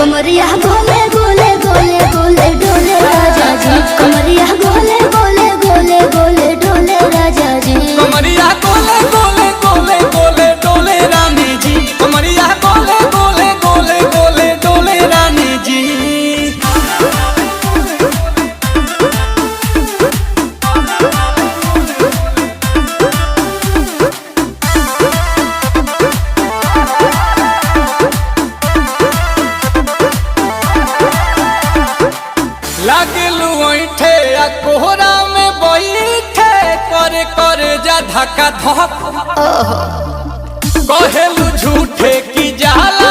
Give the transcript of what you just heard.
कमरिया गोले गोले गोले गोले डोले राजा जी, कमरिया गोले गोले गोले गोले डोले राजा जी, कमरिया गोले गोले गोले गोले डोले रानी जी, कमरिया गोले गोले गोले गोले डोले रानी जी। लागलू ऐठे आ कोहरा में बैठे करे करे जा धक्का धक, कहेलू झूठे की जाला